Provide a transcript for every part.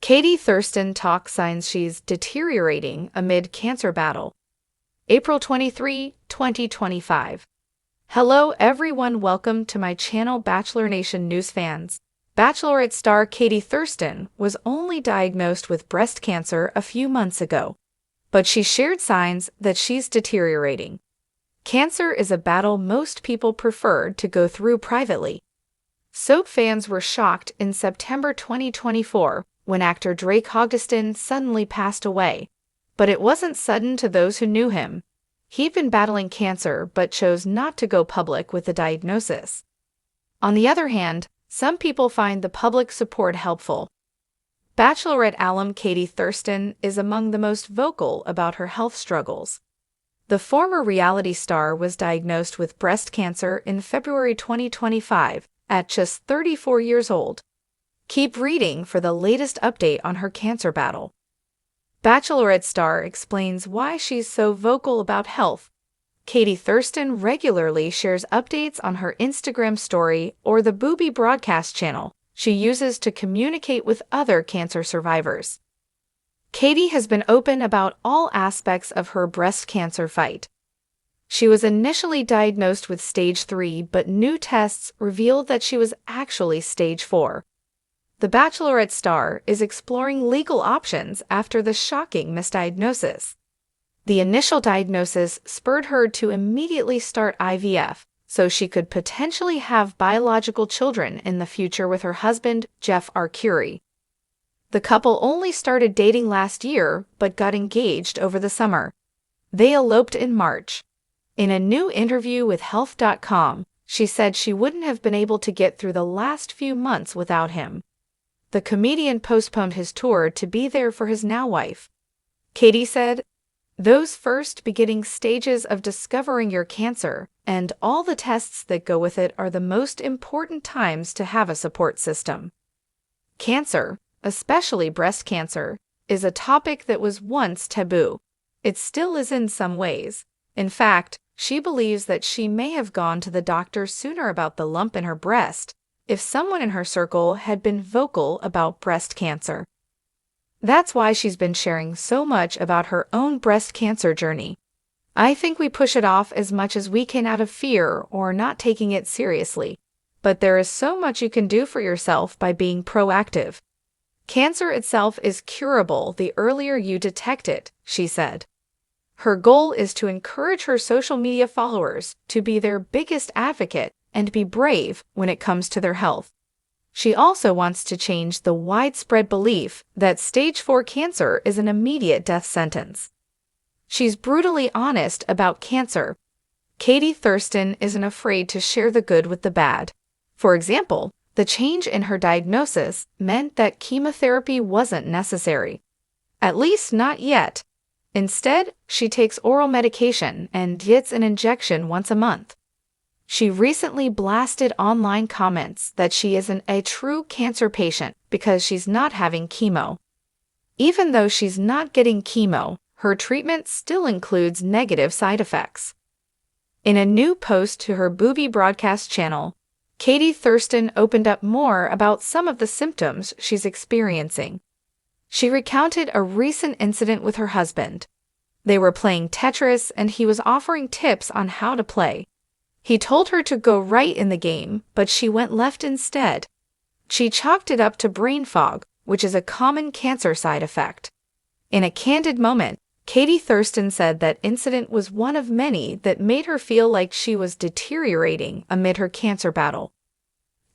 Katie Thurston talks signs she's deteriorating amid cancer battle. April 23, 2025. Hello everyone, welcome to my channel Bachelor Nation News fans. Bachelorette star Katie Thurston was only diagnosed with breast cancer a few months ago, but she shared signs that she's deteriorating. Cancer is a battle most people prefer to go through privately. Soap fans were shocked in September 2024 when actor Drake Hogdeston suddenly passed away. But it wasn't sudden to those who knew him. He'd been battling cancer but chose not to go public with the diagnosis. On the other hand, some people find the public support helpful. Bachelorette alum Katie Thurston is among the most vocal about her health struggles. The former reality star was diagnosed with breast cancer in February 2025 at just 34 years old. Keep reading for the latest update on her cancer battle. Bachelorette star explains why she's so vocal about health. Katie Thurston regularly shares updates on her Instagram story or the Booby broadcast channel she uses to communicate with other cancer survivors. Katie has been open about all aspects of her breast cancer fight. She was initially diagnosed with stage 3, but new tests revealed that she was actually stage 4. The Bachelorette star is exploring legal options after the shocking misdiagnosis. The initial diagnosis spurred her to immediately start IVF, so she could potentially have biological children in the future with her husband, Jeff Arcuri. The couple only started dating last year but got engaged over the summer. They eloped in March. In a new interview with Health.com, she said she wouldn't have been able to get through the last few months without him. The comedian postponed his tour to be there for his now wife. Katie said, "Those first beginning stages of discovering your cancer and all the tests that go with it are the most important times to have a support system." Cancer, especially breast cancer, is a topic that was once taboo. It still is in some ways. In fact, she believes that she may have gone to the doctor sooner about the lump in her breast if someone in her circle had been vocal about breast cancer. That's why she's been sharing so much about her own breast cancer journey. "I think we push it off as much as we can out of fear or not taking it seriously. But there is so much you can do for yourself by being proactive. Cancer itself is curable the earlier you detect it," she said. Her goal is to encourage her social media followers to be their biggest advocate and be brave when it comes to their health. She also wants to change the widespread belief that stage 4 cancer is an immediate death sentence. She's brutally honest about cancer. Katie Thurston isn't afraid to share the good with the bad. For example, the change in her diagnosis meant that chemotherapy wasn't necessary. At least not yet. Instead, she takes oral medication and gets an injection once a month. She recently blasted online comments that she isn't a true cancer patient because she's not having chemo. Even though she's not getting chemo, her treatment still includes negative side effects. In a new post to her Booby broadcast channel, Katie Thurston opened up more about some of the symptoms she's experiencing. She recounted a recent incident with her husband. They were playing Tetris and he was offering tips on how to play. He told her to go right in the game, but she went left instead. She chalked it up to brain fog, which is a common cancer side effect. In a candid moment, Katie Thurston said that incident was one of many that made her feel like she was deteriorating amid her cancer battle.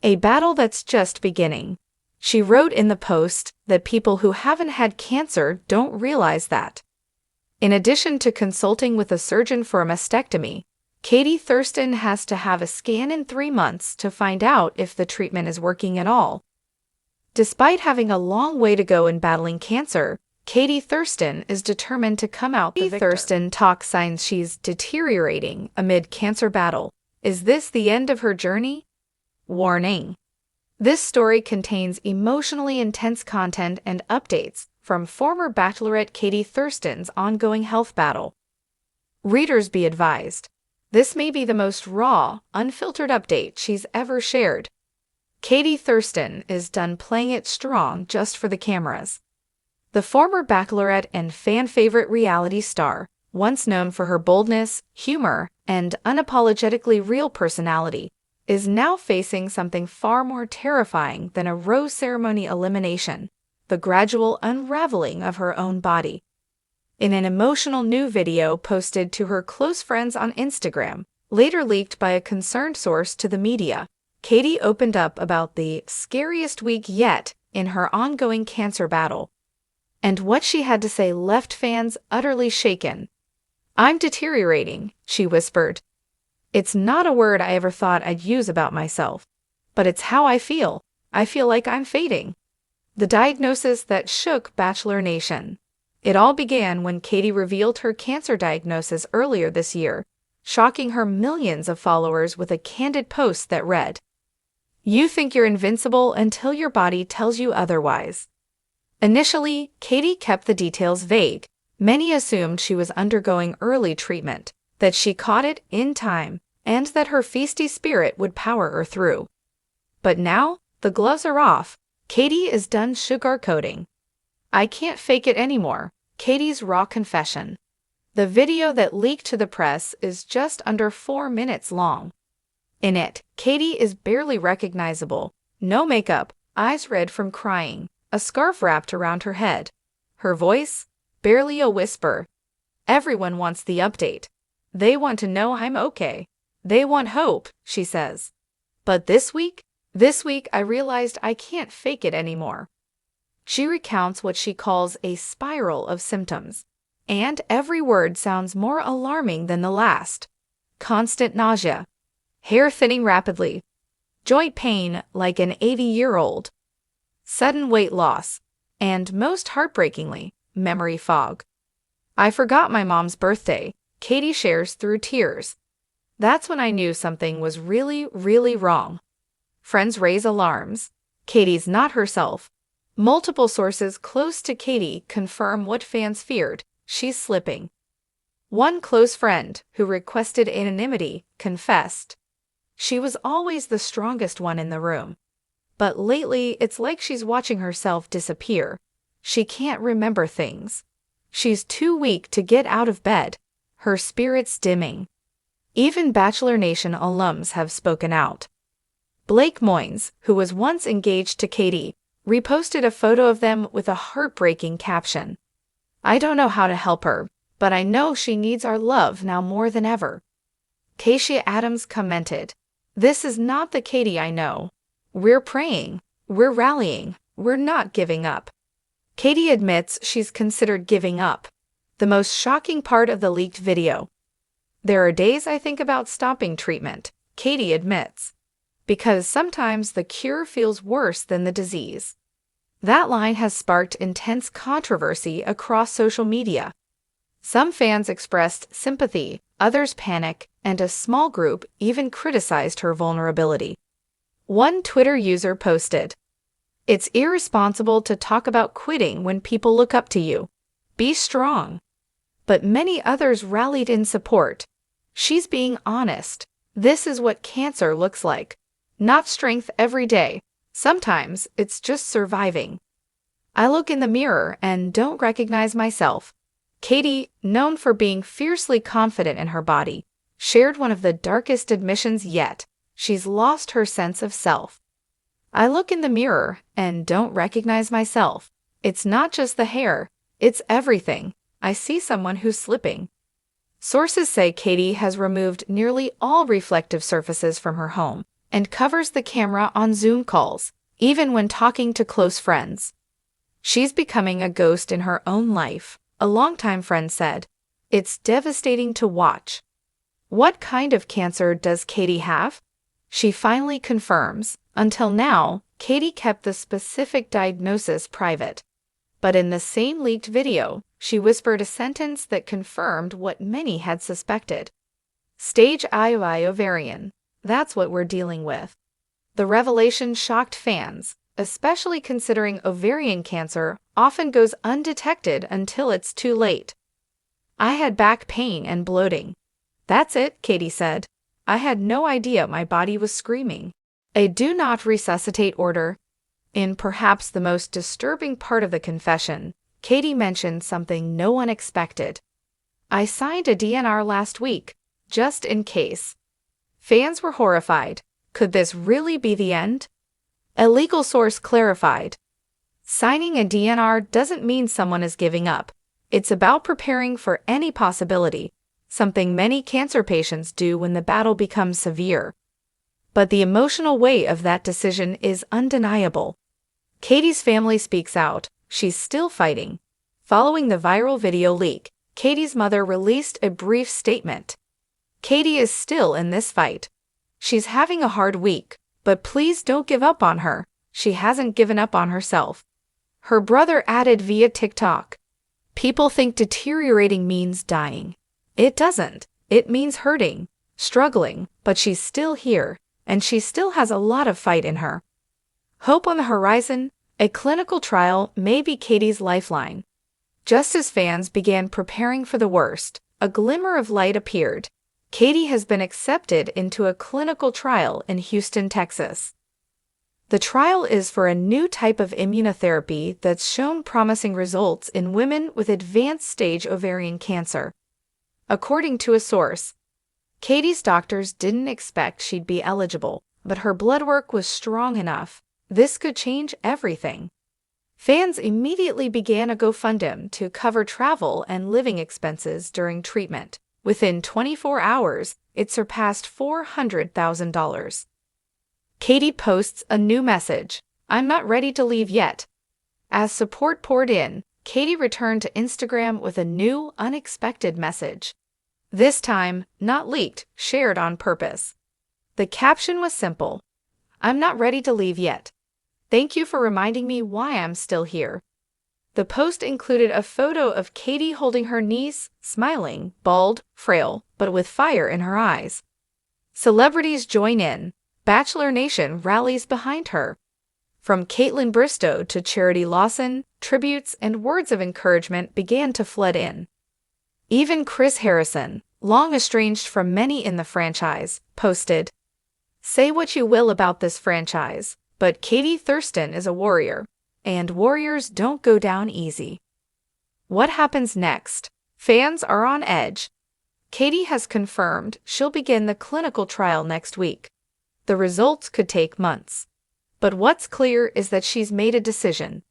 A battle that's just beginning. She wrote in the post that people who haven't had cancer don't realize that. In addition to consulting with a surgeon for a mastectomy, Katie Thurston has to have a scan in 3 months to find out if the treatment is working at all. Despite having a long way to go in battling cancer, Katie Thurston is determined to come out the victor. Thurston talks signs she's deteriorating amid cancer battle. Is this the end of her journey? Warning. This story contains emotionally intense content and updates from former Bachelorette Katie Thurston's ongoing health battle. Readers be advised. This may be the most raw, unfiltered update she's ever shared. Thurston is done playing it strong just for the cameras. The former Bachelorette and fan-favorite reality star, once known for her boldness, humor, and unapologetically real personality, is now facing something far more terrifying than a rose ceremony elimination: the gradual unraveling of her own body. In an emotional new video posted to her close friends on Instagram, later leaked by a concerned source to the media, Katie opened up about the scariest week yet in her ongoing cancer battle. And what she had to say left fans utterly shaken. "I'm deteriorating," she whispered. "It's not a word I ever thought I'd use about myself, but it's how I feel. I feel like I'm fading." The diagnosis that shook Bachelor Nation. It all began when Katie revealed her cancer diagnosis earlier this year, shocking her millions of followers with a candid post that read, "You think you're invincible until your body tells you otherwise." Initially, Katie kept the details vague. Many assumed she was undergoing early treatment, that she caught it in time, and that her feisty spirit would power her through. But now, the gloves are off. Katie is done sugarcoating. "I can't fake it anymore," Katie's raw confession. The video that leaked to the press is just under 4 minutes long. In it, Katie is barely recognizable. No makeup, eyes red from crying, a scarf wrapped around her head. Her voice? Barely a whisper. "Everyone wants the update. They want to know I'm okay. They want hope," she says. "But this week I realized I can't fake it anymore." She recounts what she calls a spiral of symptoms, and every word sounds more alarming than the last. Constant nausea, hair thinning rapidly, joint pain like an 80-year-old, sudden weight loss, and most heartbreakingly, memory fog. "I forgot my mom's birthday," Katie shares through tears. "That's when I knew something was really, really wrong." Friends raise alarms. Katie's not herself. Multiple sources close to Katie confirm what fans feared: she's slipping. One close friend, who requested anonymity, confessed, "She was always the strongest one in the room. But lately, it's like she's watching herself disappear. She can't remember things. She's too weak to get out of bed. Her spirit's dimming." Even Bachelor Nation alums have spoken out. Blake Moynes, who was once engaged to Katie, reposted a photo of them with a heartbreaking caption. "I don't know how to help her, but I know she needs our love now more than ever." Keisha Adams commented, "This is not the Katie I know. We're praying, we're rallying, we're not giving up." Katie admits she's considered giving up. The most shocking part of the leaked video. "There are days I think about stopping treatment," Katie admits, "because sometimes the cure feels worse than the disease." That line has sparked intense controversy across social media. Some fans expressed sympathy, others panic, and a small group even criticized her vulnerability. One Twitter user posted, "It's irresponsible to talk about quitting when people look up to you. Be strong." But many others rallied in support. "She's being honest. This is what cancer looks like. Not strength every day. Sometimes it's just surviving. I look in the mirror and don't recognize myself." Katie, known for being fiercely confident in her body, shared one of the darkest admissions yet. She's lost her sense of self. "I look in the mirror and don't recognize myself. It's not just the hair, it's everything. I see someone who's slipping." Sources say Katie has removed nearly all reflective surfaces from her home and covers the camera on Zoom calls, even when talking to close friends. She's becoming a ghost in her own life, a longtime friend said. "It's devastating to watch." What kind of cancer does Katie have? She finally confirms. Until now, Katie kept the specific diagnosis private. But in the same leaked video, she whispered a sentence that confirmed what many had suspected. "Stage II ovarian. That's what we're dealing with." The revelation shocked fans, especially considering ovarian cancer often goes undetected until it's too late. "I had back pain and bloating. That's it," Katie said. "I had no idea my body was screaming." A do not resuscitate order. In perhaps the most disturbing part of the confession, Katie mentioned something no one expected. I signed a DNR last week, just in case. Fans were horrified. Could this really be the end? A legal source clarified. Signing a DNR doesn't mean someone is giving up. It's about preparing for any possibility, something many cancer patients do when the battle becomes severe. But the emotional weight of that decision is undeniable. Katie's family speaks out. She's still fighting. Following the viral video leak, Katie's mother released a brief statement. Katie is still in this fight. She's having a hard week, but please don't give up on her. She hasn't given up on herself. Her brother added via TikTok. People think deteriorating means dying. It doesn't. It means hurting, struggling, but she's still here, and she still has a lot of fight in her. Hope on the horizon, a clinical trial may be Katie's lifeline. Just as fans began preparing for the worst, a glimmer of light appeared. Katie has been accepted into a clinical trial in Houston, Texas. The trial is for a new type of immunotherapy that's shown promising results in women with advanced stage ovarian cancer. According to a source, Katie's doctors didn't expect she'd be eligible, but her blood work was strong enough. This could change everything. Fans immediately began a GoFundMe to cover travel and living expenses during treatment. Within 24 hours, it surpassed $400,000. Katie posts a new message. I'm not ready to leave yet. As support poured in, Katie returned to Instagram with a new, unexpected message. This time, not leaked, shared on purpose. The caption was simple. I'm not ready to leave yet. Thank you for reminding me why I'm still here. The post included a photo of Katie holding her niece, smiling, bald, frail, but with fire in her eyes. Celebrities join in. Bachelor Nation rallies behind her. From Caitlin Bristow to Charity Lawson, tributes and words of encouragement began to flood in. Even Chris Harrison, long estranged from many in the franchise, posted, "Say what you will about this franchise, but Katie Thurston is a warrior, and warriors don't go down easy." What happens next? Fans are on edge. Katie has confirmed she'll begin the clinical trial next week. The results could take months. But what's clear is that she's made a decision.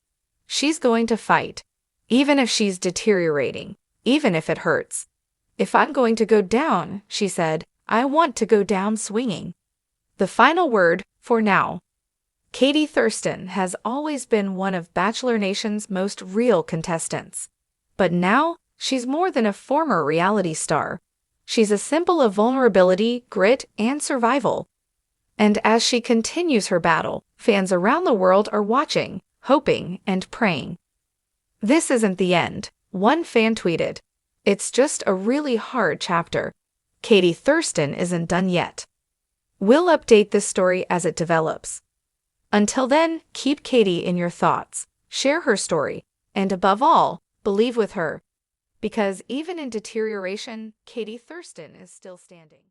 She's going to fight, even if she's deteriorating, even if it hurts. If I'm going to go down, she said, I want to go down swinging. The final word, for now. Katie Thurston has always been one of Bachelor Nation's most real contestants. But now, she's more than a former reality star. She's a symbol of vulnerability, grit, and survival. And as she continues her battle, fans around the world are watching, hoping, and praying. This isn't the end, one fan tweeted. It's just a really hard chapter. Katie Thurston isn't done yet. We'll update this story as it develops. Until then, keep Katie in your thoughts, share her story, and above all, believe with her. Because even in deterioration, Katie Thurston is still standing.